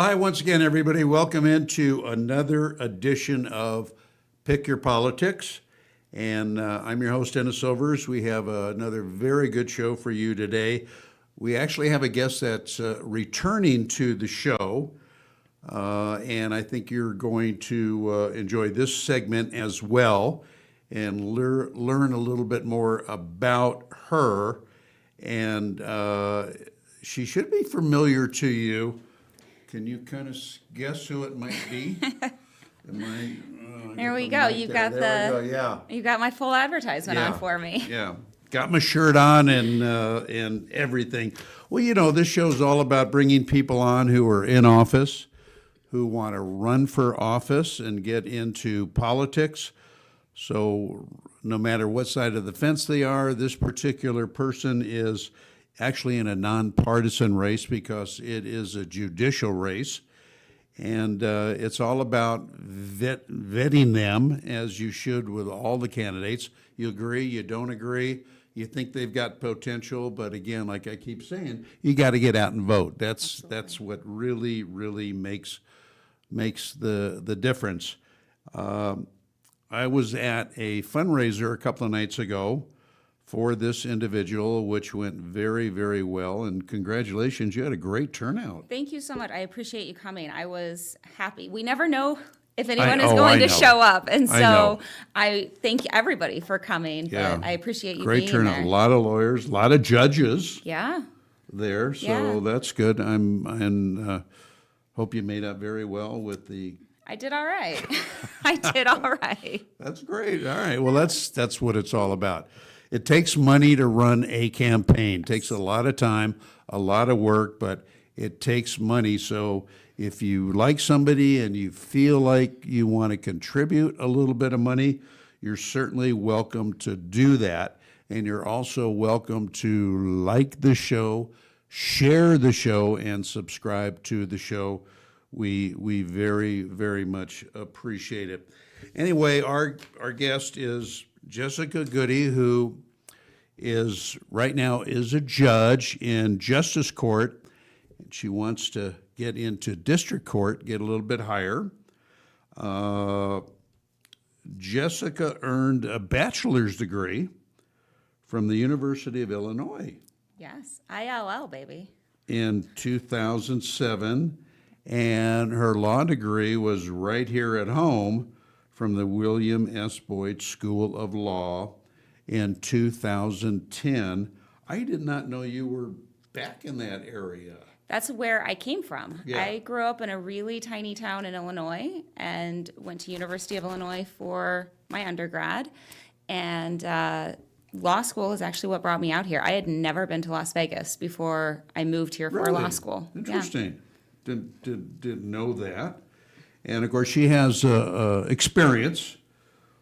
hi once again, everybody. Welcome into another edition of Pick Your Politics. And I'm your host, Dennis Silvers. We have another very good show for you today. We actually have a guest that's returning to the show. And I think you're going to enjoy this segment as well and learn a little bit more about her. And she should be familiar to you. Can you kind of guess who it might be? There we go. You got Yeah. You got my full advertisement on for me. Yeah. Got my shirt on and everything. Well, you know, this show's all about bringing people on who are in office, who want to run for office and get into politics. So no matter what side of the fence they are, this particular person is actually in a nonpartisan race because it is a judicial race. And it's all about vetting them, as you should with all the candidates. You agree, you don't agree, you think they've got potential, but again, like I keep saying, you got to get out and vote. That's what really, really makes the difference. I was at a fundraiser a couple of nights ago for this individual, which went very, very well. And congratulations, you had a great turnout. Thank you so much. I appreciate you coming. I was happy. We never know if anyone is I going to know. show up. And I so know. I thank everybody for coming. Yeah. But I appreciate you Great being turnout. there. A lot of lawyers, a lot of judges Yeah. there. So Yeah. that's good. And hope you made out very well with the. I did all right. I did all right. That's great. All right. Well, that's what it's all about. It takes money to run a campaign. It takes a lot of time, a lot of work, but it takes money. So if you like somebody and you feel like you want to contribute a little bit of money, you're certainly welcome to do that. And you're also welcome to like the show, share the show, and subscribe to the show. We very, very much appreciate it. Anyway, our guest is Jessica Goodey, who is right now is a judge in justice court. She wants to get into district court, get a little bit higher. Jessica earned a bachelor's degree from the University of Illinois Yes. ILL, baby. in 2007, and her law degree was right here at home from the William S. Boyd School of Law in 2010. I did not know you were back in that area. That's where I came from. Yeah. I grew up in a really tiny town in Illinois and went to University of Illinois for my undergrad. And law school is actually what brought me out here. I had never been to Las Vegas before I moved here for law school. Interesting. Didn't know that. And of course, she has experience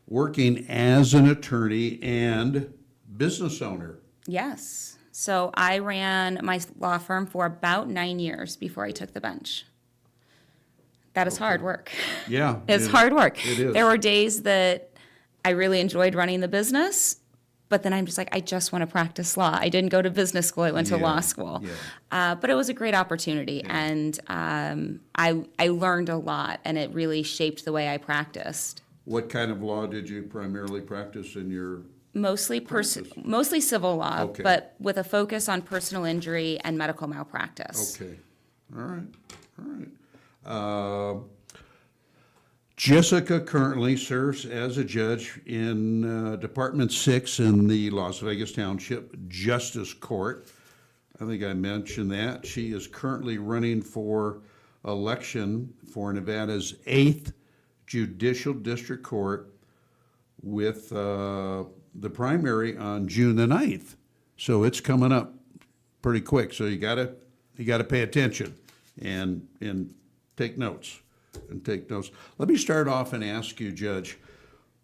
working as an attorney and business owner. Yes. So I ran my law firm for about 9 years before I took the bench. That is hard work. Yeah. It's hard work. It is. There were days that I really enjoyed running the business, but then I'm just like, I just want to practice law. I didn't go to business school. I went to law school. Yeah. But it was a great opportunity, and I learned a lot, and it really shaped the way I practiced. What kind of law did you primarily practice in your? Mostly civil law, Okay. but with a focus on personal injury and medical malpractice. Okay. All right. Jessica currently serves as a judge in Department 6 in the Las Vegas Township Justice Court. I think I mentioned that. She is currently running for election for Nevada's 8th Judicial District Court with the primary on June the 9th. So it's coming up pretty quick. So you gotta pay attention and take notes. Let me start off and ask you, Judge,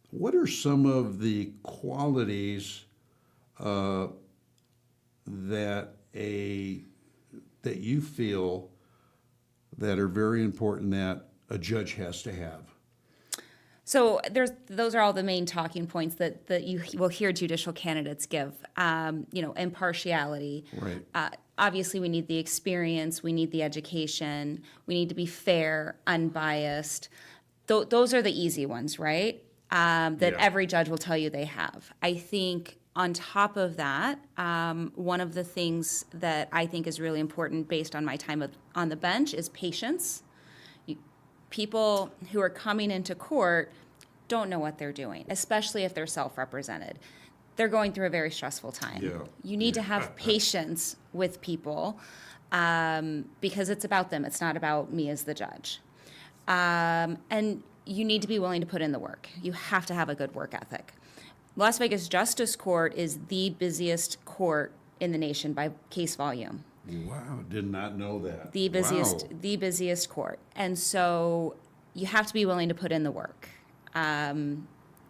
what are some of the qualities that you feel that are very important that a judge has to have? So those are all the main talking points that you will hear judicial candidates give. Impartiality, Right. obviously we need the experience, we need the education, we need to be fair, unbiased. Those are the easy ones, right? That Yeah. every judge will tell you they have. I think on top of that, one of the things that I think is really important based on my time on the bench is patience. People who are coming into court don't know what they're doing, especially if they're self-represented. They're going through a very stressful time. Yeah. You need to have patience with people because it's about them. It's not about me as the judge. And you need to be willing to put in the work. You have to have a good work ethic. Las Vegas Justice Court is the busiest court in the nation by case volume. Wow, did not know that. The busiest, Wow. the busiest court. And so you have to be willing to put in the work.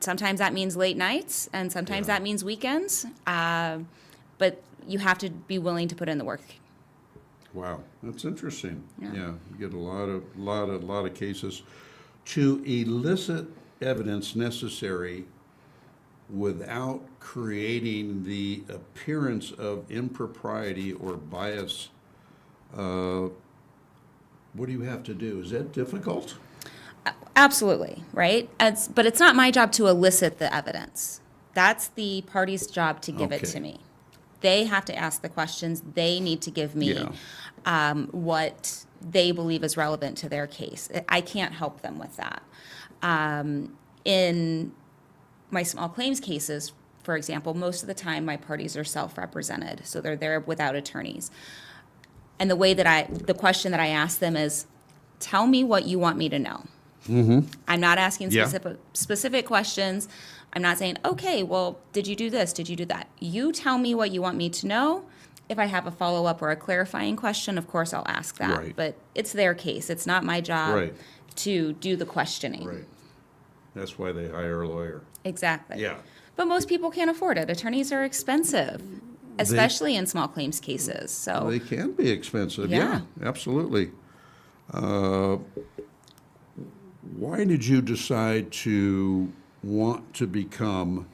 Sometimes that means late nights, and sometimes Yeah. that means weekends. But you have to be willing to put in the work. Wow, that's interesting. Yeah. Yeah, you get a lot of cases. To elicit evidence necessary without creating the appearance of impropriety or bias, what do you have to do? Is that difficult? Absolutely, right? But it's not my job to elicit the evidence. That's the party's job to give it Okay. to me. They have to ask the questions. They need to give me what they believe is relevant to their case. I can't help them with that. In my small claims cases, for example, most of the time my parties are self-represented, so they're there without attorneys. And the question that I ask them is, tell me what you want me to know. I'm not asking Yeah. specific questions. I'm not saying, okay, well, did you do this? Did you do that? You tell me what you want me to know. If I have a follow-up or a clarifying question, of course, I'll ask that. Right. But it's their case. It's not my job Right. to do the questioning. Right. That's why they hire a lawyer. Exactly. Yeah. But most people can't afford it. Attorneys are expensive, especially in small claims cases. So They can be expensive, Yeah. yeah, absolutely. Why did you decide to want to become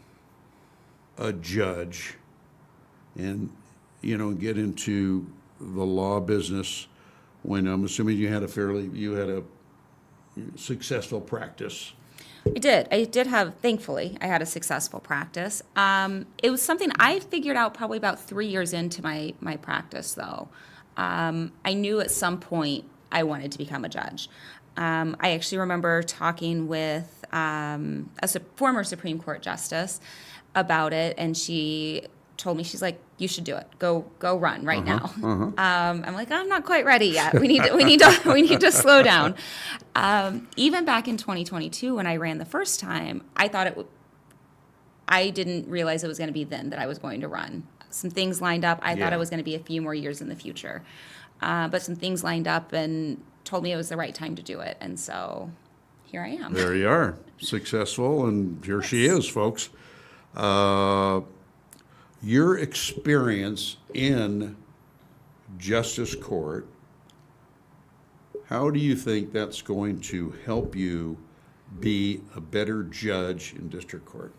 a judge and, get into the law business when I'm assuming you had a successful practice? I did have, thankfully, I had a successful practice. It was something I figured out probably about 3 years into my practice, though. I knew at some point I wanted to become a judge. I actually remember talking with former Supreme Court justice about it, and she told me, she's like, you should do it. Go run right now. I'm like, I'm not quite ready yet. We need to slow down. Even back in 2022, when I ran the first time, I didn't realize it was going to be then that I was going to run. Some things lined up. I thought Yeah. it was going to be a few more years in the future. But some things lined up and told me it was the right time to do it. And so here I am. There you are, successful, and here she is, folks. Your experience in justice court, how do you think that's going to help you be a better judge in district court?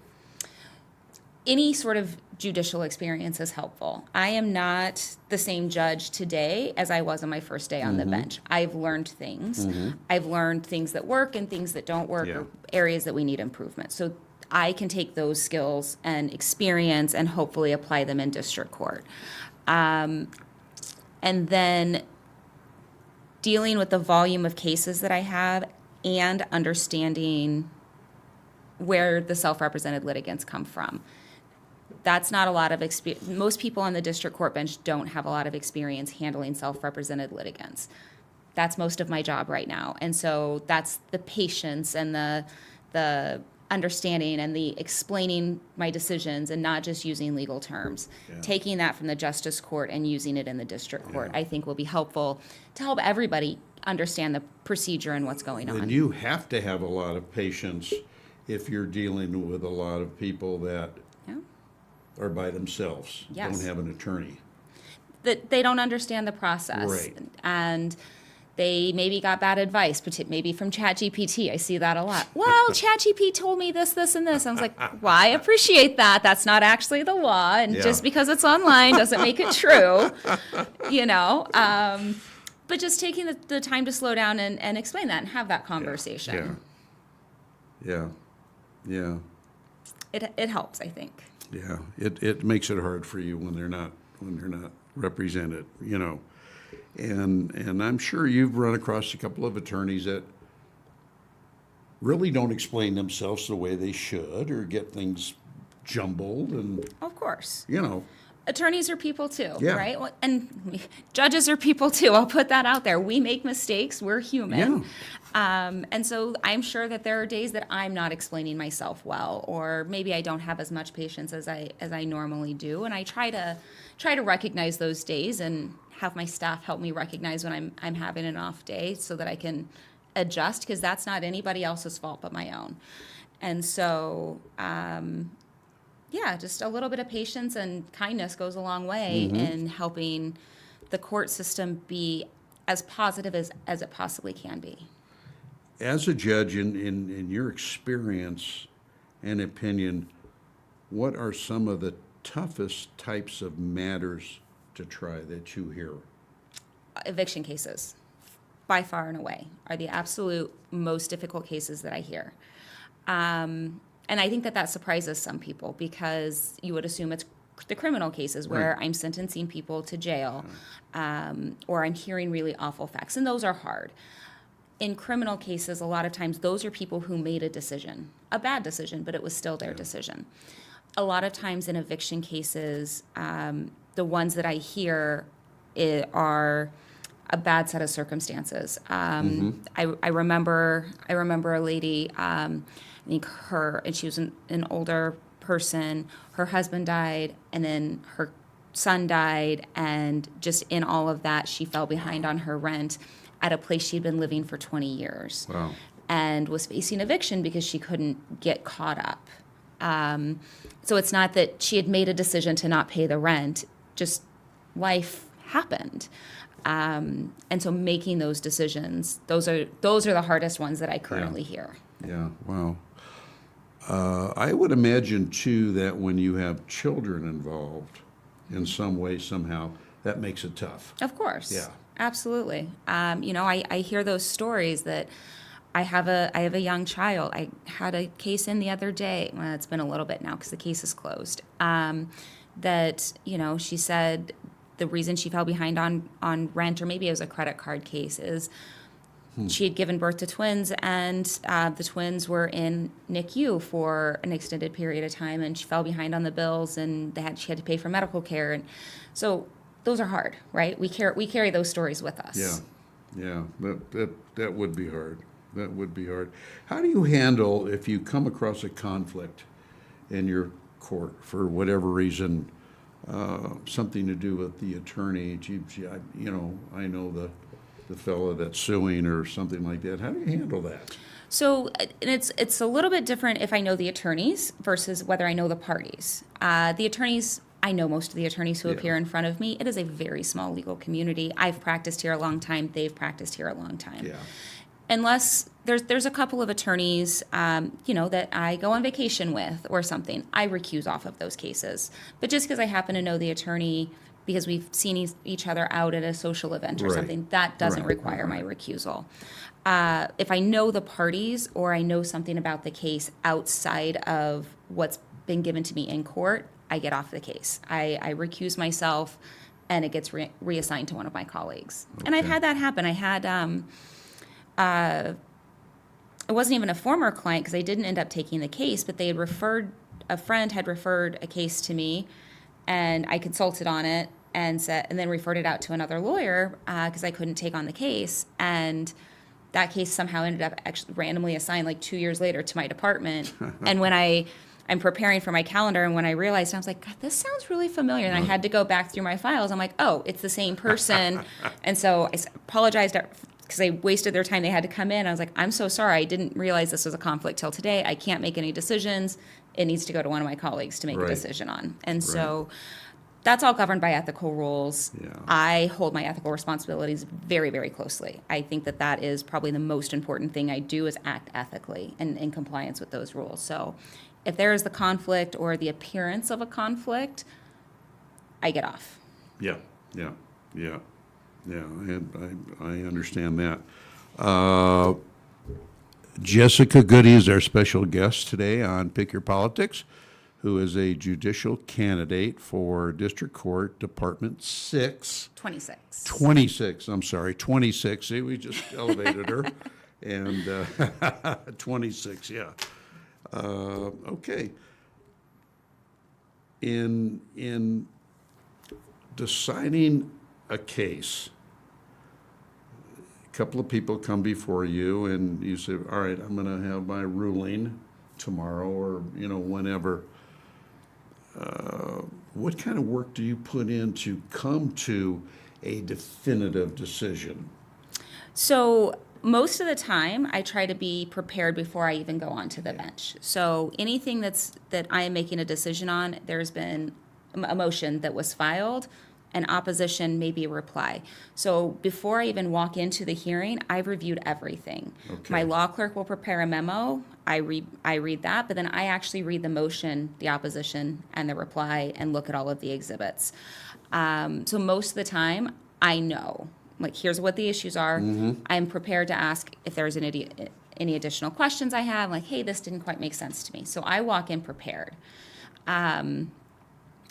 Any sort of judicial experience is helpful. I am not the same judge today as I was on my first day on the bench. I've learned things. I've learned things that work and things that don't work, Yeah. or areas that we need improvement. So I can take those skills and experience and hopefully apply them in district court. And then dealing with the volume of cases that I have and understanding where the self-represented litigants come from. That's not a lot of experience. Most people on the district court bench don't have a lot of experience handling self-represented litigants. That's most of my job right now. And so that's the patience and the understanding and the explaining my decisions and not just using legal terms. Yeah. Taking that from the justice court and using it in the district court, Yeah. I think will be helpful to help everybody understand the procedure and what's going on. And you have to have a lot of patience if you're dealing with a lot of people that Yeah. are by themselves, Yes. don't have an attorney. That they don't understand the process. Right. And They maybe got bad advice, maybe from ChatGPT. I see that a lot. Well, ChatGPT told me this, this, and this. I was like, well, I appreciate that. That's not actually the law. And just because it's online doesn't make it true, you know. But just taking the time to slow down and explain that and have that conversation. Yeah. It helps, I think. Yeah, it makes it hard for you when they're not represented, you know. And I'm sure you've run across a couple of attorneys that really don't explain themselves the way they should, or get things jumbled, and Of course. you know. Attorneys are people too, Yeah. right? And judges are people too. I'll put that out there. We make mistakes. We're human. And so I'm sure that there are days that I'm not explaining myself well, or maybe I don't have as much patience as I normally do. And I try to recognize those days and have my staff help me recognize when I'm having an off day, so that I can adjust, because that's not anybody else's fault but my own. And so, just a little bit of patience and kindness goes a long way in helping the court system be as positive as it possibly can be. As a judge, in your experience and opinion, what are some of the toughest types of matters to try that you hear? Eviction cases, by far and away, are the absolute most difficult cases that I hear. And I think that surprises some people, because you would assume it's the criminal cases where I'm sentencing people to jail, or I'm hearing really awful facts, and those are hard. In criminal cases, a lot of times those are people who made a decision, a bad decision, but it was still their decision. A lot of times in eviction cases, the ones that I hear are a bad set of circumstances. I remember a lady, I think and she was an older person, her husband died, and then her son died, and just in all of that, she fell behind on her rent at a place she'd been living for 20 years. Wow. And was facing eviction because she couldn't get caught up. So it's not that she had made a decision to not pay the rent, just life happened. And so making those decisions, those are the hardest ones that I currently hear. Yeah, wow. I would imagine, too, that when you have children involved in some way, somehow, that makes it tough. Of course. Yeah. Absolutely. I hear those stories that I have a young child. I had a case in the other day. Well, it's been a little bit now because the case is closed. That, she said the reason she fell behind on rent, or maybe it was a credit card case, is she had given birth to twins, and the twins were in NICU for an extended period of time, and she fell behind on the bills, and she had to pay for medical care. And so those are hard, right? We carry those stories with us. Yeah, that would be hard. That would be hard. How do you handle if you come across a conflict in your court for whatever reason, something to do with the attorney? I know the fellow that's suing or something like that. How do you handle that? So, and it's a little bit different if I know the attorneys versus whether I know the parties. The attorneys, I know most of the attorneys who appear in front of me. It is a very small legal community. I've practiced here a long time. They've practiced here a long time. Yeah. Unless there's a couple of attorneys, that I go on vacation with or something, I recuse off of those cases. But just because I happen to know the attorney, because we've seen each other out at a social event or something, that doesn't require my recusal. If I know the parties, or I know something about the case outside of what's been given to me in court, I get off the case. I recuse myself, and it gets reassigned to one of my colleagues. Okay. And I've had that happen. I had, it wasn't even a former client because I didn't end up taking the case, but a friend had referred a case to me, and I consulted on it and then referred it out to another lawyer because I couldn't take on the case. And that case somehow ended up actually randomly assigned like 2 years later to my department. And when I'm preparing for my calendar, and when I realized, I was like, God, this sounds really familiar. And I had to go back through my files. I'm like, oh, it's the same person. And so I apologized because they wasted their time. They had to come in. I was like, I'm so sorry. I didn't realize this was a conflict till today. I can't make any decisions. It needs to go to one of my colleagues to make a decision on. And so That's all governed by ethical rules. Yeah. I hold my ethical responsibilities very, very closely. I think that that is probably the most important thing I do is act ethically and in compliance with those rules. So if there is the conflict or the appearance of a conflict, I get off. Yeah, yeah, yeah, yeah. I understand that. Jessica Goody is our special guest today on Pick Your Politics, who is a judicial candidate for District Court Department 6. 26. 26, I'm sorry, 26. See, we just elevated her. And 26, yeah. Okay. In deciding a case, a couple of people come before you and you say, all right, I'm going to have my ruling tomorrow or, whenever. What kind of work do you put in to come to a definitive decision? So most of the time, I try to be prepared before I even go onto the bench. So anything that I am making a decision on, there's been a motion that was filed, an opposition, maybe a reply. So before I even walk into the hearing, I've reviewed everything. Okay. My law clerk will prepare a memo. I read that, but then I actually read the motion, the opposition, and the reply, and look at all of the exhibits. So most of the time, I know. Like, here's what the issues are. I'm prepared to ask if there's any additional questions I have. Like, hey, this didn't quite make sense to me. So I walk in prepared.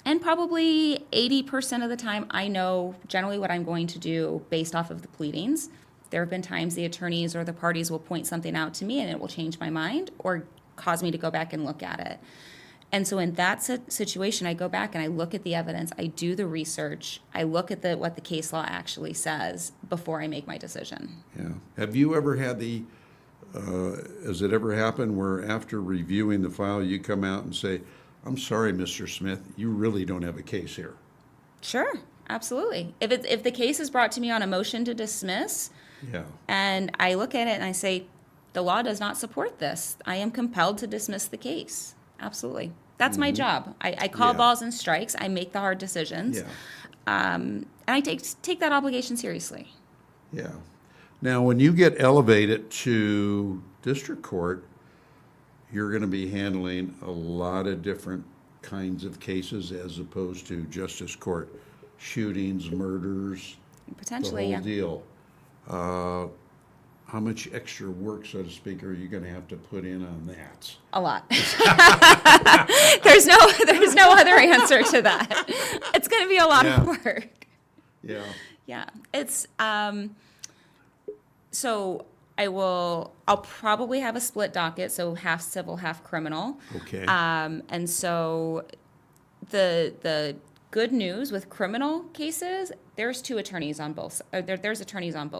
And probably 80% of the time, I know generally what I'm going to do based off of the pleadings. There have been times the attorneys or the parties will point something out to me and it will change my mind or cause me to go back and look at it. And so in that situation, I go back and I look at the evidence, I do the research, I look at what the case law actually says before I make my decision. Yeah. Have you ever had has it ever happened where after reviewing the file, you come out and say, I'm sorry, Mr. Smith, you really don't have a case here? Sure, absolutely. If the case is brought to me on a motion to dismiss, Yeah. and I look at it and I say, the law does not support this, I am compelled to dismiss the case. Absolutely. That's my job. I call Yeah. balls and strikes. I make the hard decisions. Yeah. And I take that obligation seriously. Yeah. Now, when you get elevated to district court, you're going to be handling a lot of different kinds of cases as opposed to justice court, shootings, murders, Potentially, the yeah. whole deal. How much extra work, so to speak, are you going to have to put in on that? A lot. There's no other answer to that. It's going to be a lot of work. Yeah. Yeah. It's so I'll probably have a split docket, so half civil, half criminal. Okay. And so the good news with criminal cases, there's attorneys on both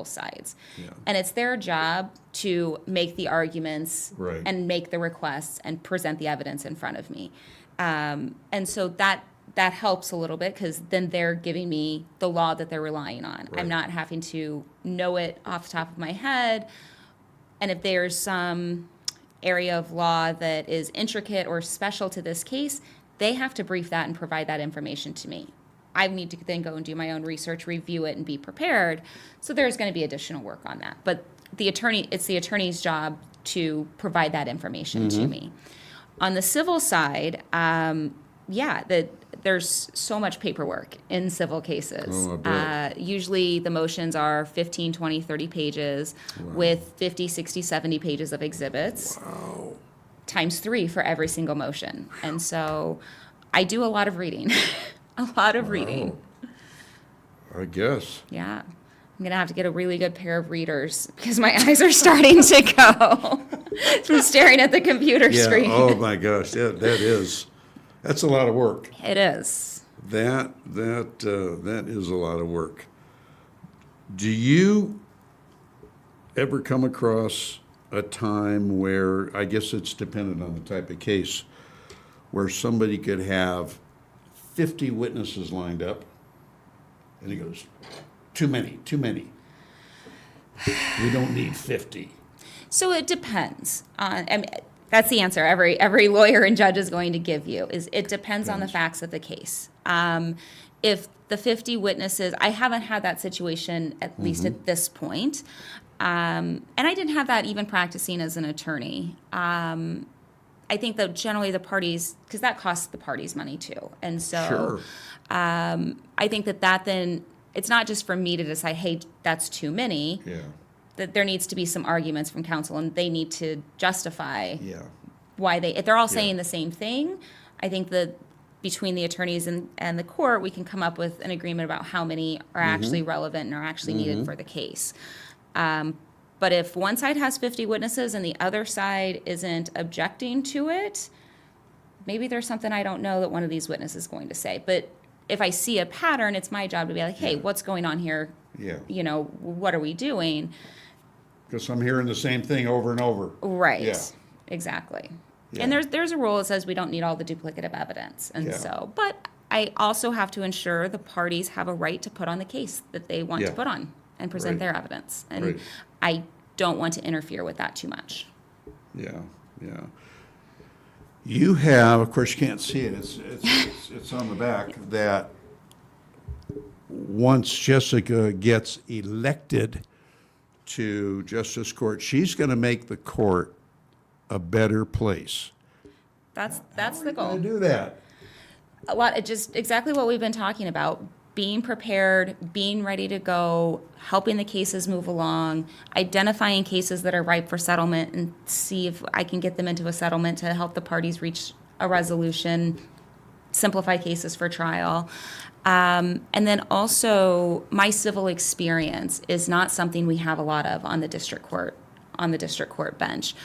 sides. Yeah. And it's their job to make the arguments Right. and make the requests and present the evidence in front of me. And so that helps a little bit because then they're giving me the law that they're relying on. Right. I'm not having to know it off the top of my head. And if there's some area of law that is intricate or special to this case, they have to brief that and provide that information to me. I need to then go and do my own research, review it, and be prepared. So there's going to be additional work on that. But it's the attorney's job to provide that information to me. On the civil side, there's so much paperwork in civil cases. Oh, I bet. Usually the motions are 15, 20, 30 pages with 50, 60, 70 pages of exhibits. Wow. Times 3 for every single motion. And so I do a lot of reading. A lot of reading. I guess. Yeah. I'm going to have to get a really good pair of readers because my eyes are starting to go from staring at the computer screen. Oh my gosh, that's a lot of work. It is. That is a lot of work. Do you ever come across a time where, I guess it's dependent on the type of case, where somebody could have 50 witnesses lined up, and he goes, too many. We don't need 50. So it depends. That's the answer every lawyer and judge is going to give you, is it depends on the facts of the case. If the 50 witnesses, I haven't had that situation, at least at this point. And I didn't have that even practicing as an attorney. I think that generally the parties, because that costs the parties money too. And so Sure. I think that then, it's not just for me to decide, hey, that's too many. Yeah. That there needs to be some arguments from counsel, and they need to justify Yeah. why if they're all saying the same thing, I think that between the attorneys and the court, we can come up with an agreement about how many are actually relevant and are actually needed for the case. But if one side has 50 witnesses and the other side isn't objecting to it, maybe there's something I don't know that one of these witnesses is going to say. But if I see a pattern, it's my job to be like, hey, what's going on here? Yeah. You know, what are we doing? Because I'm hearing the same thing over and over. Right. Yeah. Exactly. Yeah. And there's a rule that says we don't need all the duplicative evidence. And Yeah. but I also have to ensure the parties have a right to put on the case that they want to Yeah. put on and present Right. their evidence. And Right. I don't want to interfere with that too much. Yeah, yeah. You have, of course, you can't see it, it's on the back, that once Jessica gets elected to Justice Court, she's going to make the court a better place. That's the How goal. are you going to do that? Just exactly what we've been talking about. Being prepared, being ready to go, helping the cases move along, identifying cases that are ripe for settlement and see if I can get them into a settlement to help the parties reach a resolution, simplify cases for trial. And then also, my civil experience is not something we have a lot of on the district court bench.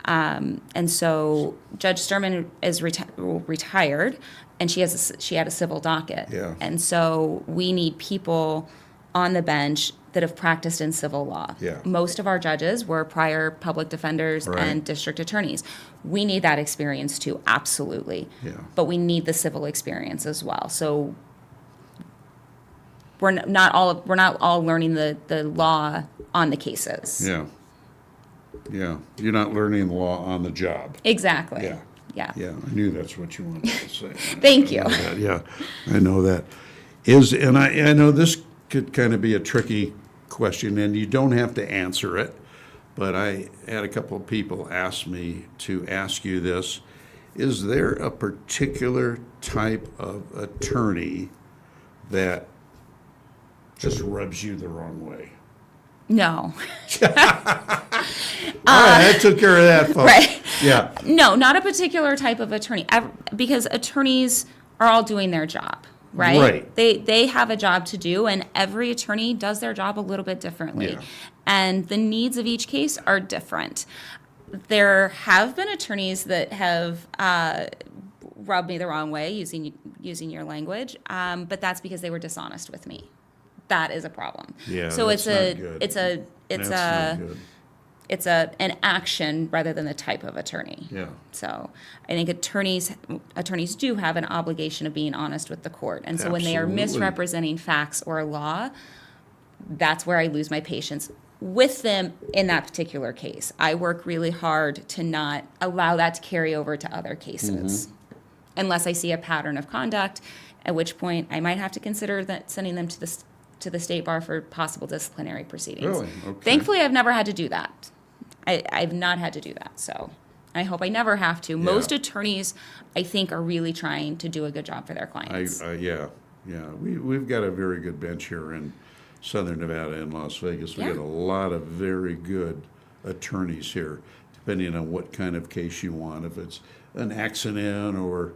And so Judge Sturman is retired, and she had a civil docket. Yeah. And so we need people on the bench that have practiced in civil law. Yeah. Most of our judges were prior public defenders Right. and district attorneys. We need that experience too, absolutely. Yeah. But we need the civil experience as well. So we're not all learning the law on the cases. Yeah. Yeah, you're not learning the law on the job. Exactly. Yeah. Yeah. Yeah, I knew that's what you wanted to say. Thank you. I know that, yeah, I know that. And I know this could kind of be a tricky question, and you don't have to answer it, but I had a couple of people ask me to ask you this. Is there a particular type of attorney that just rubs you the wrong way? No. All right, I took care of that, folks. Right. Yeah. No, not a particular type of attorney, because attorneys are all doing their job, right? Right. They have a job to do, and every attorney does their job a little bit differently. Yeah. And the needs of each case are different. There have been attorneys that have rubbed me the wrong way, using your language, but that's because they were dishonest with me. That is a problem. Yeah, so that's not good. it's That's not good. an action rather than the type of attorney. Yeah. So I think attorneys do have an obligation of being honest with the court. And so when they are Absolutely. misrepresenting facts or law, that's where I lose my patience with them in that particular case. I work really hard to not allow that to carry over to other cases, unless I see a pattern of conduct, at which point I might have to consider that sending them to the state bar for possible disciplinary proceedings. Really? Okay. Thankfully, I've never had to do that. I've not had to do that, so I hope I never have to. Most attorneys, I think, are really trying to do a good job for their clients. Yeah. We've got a very good bench here in Southern Nevada and Las Vegas. We Yeah. got a lot of very good attorneys here, depending on what kind of case you want. If it's an accident or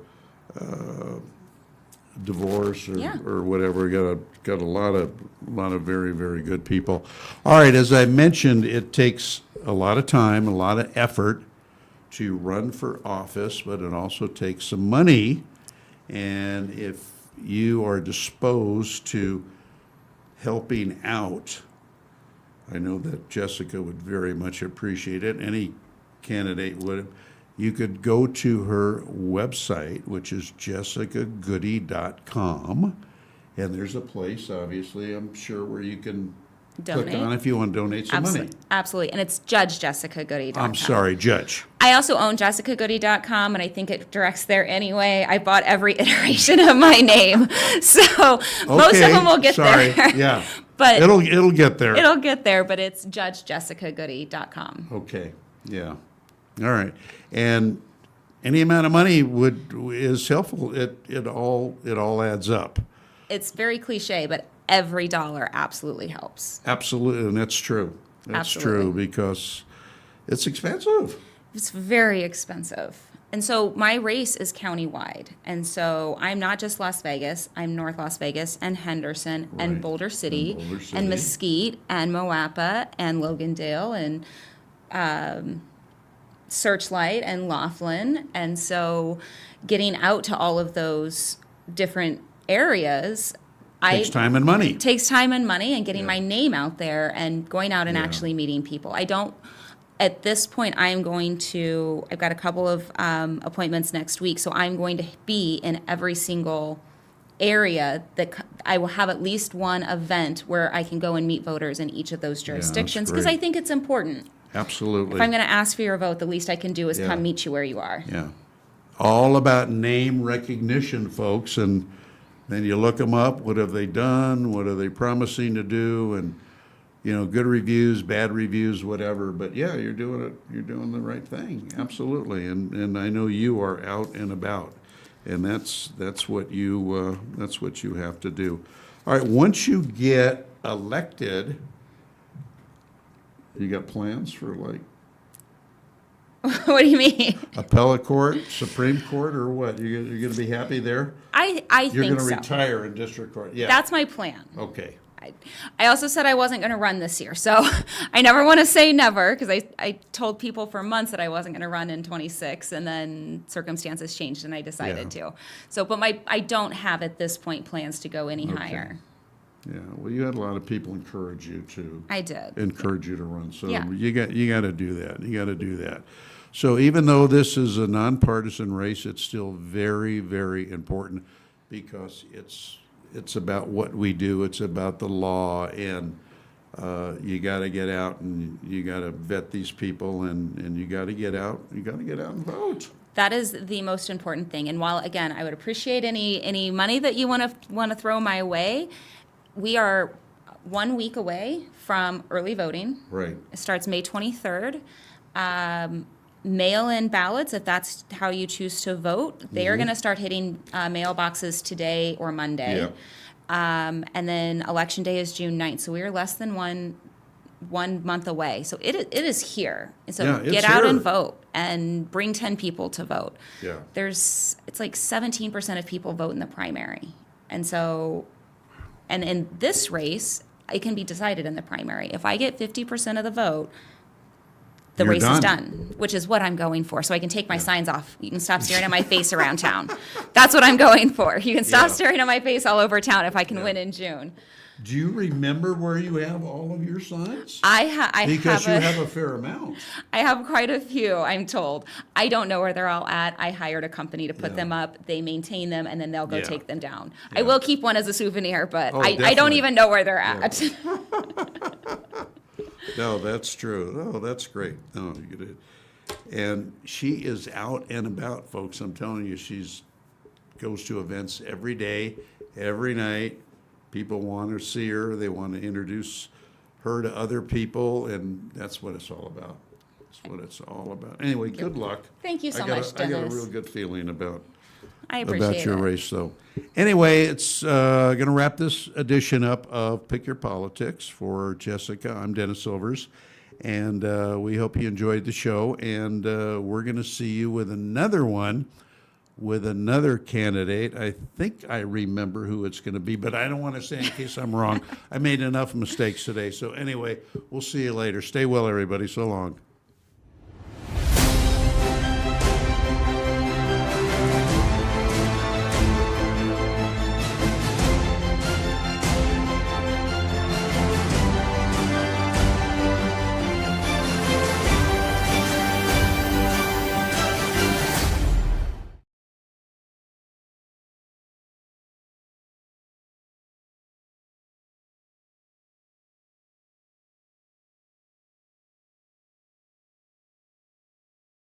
divorce or whatever, we got a lot of very, very good people. All right, as I mentioned, it takes a lot of time, a lot of effort to run for office, but it also takes some money. And if you are disposed to helping out, I know that Jessica would very much appreciate it. Any candidate would. You could go to her website, which is jessicagoody.com, and there's a place, obviously, I'm sure, where you can donate. Click on if you want to donate some money. Absolutely. And it's judgejessicagoody.com. I'm sorry, Judge. I also own jessicagoody.com, and I think it directs there anyway. I bought every iteration of my name. So most of them will get there. Yeah. But it'll get there. It'll get there, but it's judgejessicagoody.com. Okay. Yeah. All right. And any amount of money is helpful. It all adds up. It's very cliche, but every dollar absolutely helps. Absolutely, and that's true. That's true because it's expensive. It's very expensive. And so my race is countywide. And so I'm not just Las Vegas, I'm North Las Vegas and Henderson and Boulder City and Mesquite and Moapa and Logandale and Searchlight and Laughlin. And so getting out to all of those different areas takes time and money. Takes time and money, and getting my name out there and going out and actually meeting people. At this point, I've got a couple of appointments next week, so I'm going to be in every single area that I will have at least one event where I can go and meet voters in each of those jurisdictions, because I think it's important. Absolutely. If I'm going to ask for your vote, the least I can do is come meet you where you are. Yeah. All about name recognition, folks, and then you look them up. What have they done? What are they promising to do? And, good reviews, bad reviews, whatever. But yeah, you're doing it. You're doing the right thing. Absolutely. And I know you are out and about, and that's what you have to do. All right. Once you get elected, you got plans for What do you mean? appellate court, Supreme Court, or what? You're going to be happy there? I You're think going to so. retire in district court. Yeah. That's my plan. Okay. I also said I wasn't going to run this year, so I never want to say never, because I told people for months that I wasn't going to run in 26, and then circumstances changed and I decided to. So, but I don't have at this point plans to go any higher. Yeah. Well, you had a lot of people encourage you to. I did. Encourage you to run. So Yeah. you got to do that. You got to do that. So even though this is a nonpartisan race, it's still very, very important because it's about what we do. It's about the law, and you got to get out and you got to vet these people, and you got to get out. You got to get out and vote. That is the most important thing. And while, again, I would appreciate any money that you want to throw my way, we are 1 week away from early voting. Right. It starts May 23rd. Mail-in ballots, if that's how you choose to vote, they are going to start hitting mailboxes today or Monday. Yeah. And then Election Day is June 9th, so we are less than one month away. So it is here. And so Yeah, get it's out and here. vote and bring 10 people to vote. Yeah. It's like 17% of people vote in the primary. And so, and in this race, it can be decided in the primary. If I get 50% of the vote, the You're race done. is done, which is what I'm going for. So I can take my signs off. You can stop staring at my face around town. That's what I'm going for. You can stop Yeah. staring at my face all over town if I can win in June. Do you remember where you have all of your signs? I Because you have a fair amount. have quite a few, I'm told. I don't know where they're all at. I hired a company to put them up. They maintain them, and then they'll go take them down. I will keep one as a souvenir, but I don't definitely. even know where they're at. No, that's true. Oh, that's great. No, you did. And she is out and about, folks. I'm telling you, goes to events every day, every night. People want to see her. They want to introduce her to other people, and that's what it's all about. That's what it's all about. Anyway, good luck. Thank you so I got much, I got a Dennis. real good feeling about I appreciate your it. race, though. Anyway, it's going to wrap this edition up of Pick Your Politics. For Jessica, I'm Dennis Silvers, and we hope you enjoyed the show. And we're going to see you with another one with another candidate. I think I remember who it's going to be, but I don't want to say in case I'm wrong. I made enough mistakes today. So anyway, we'll see you later. Stay well, everybody. So long.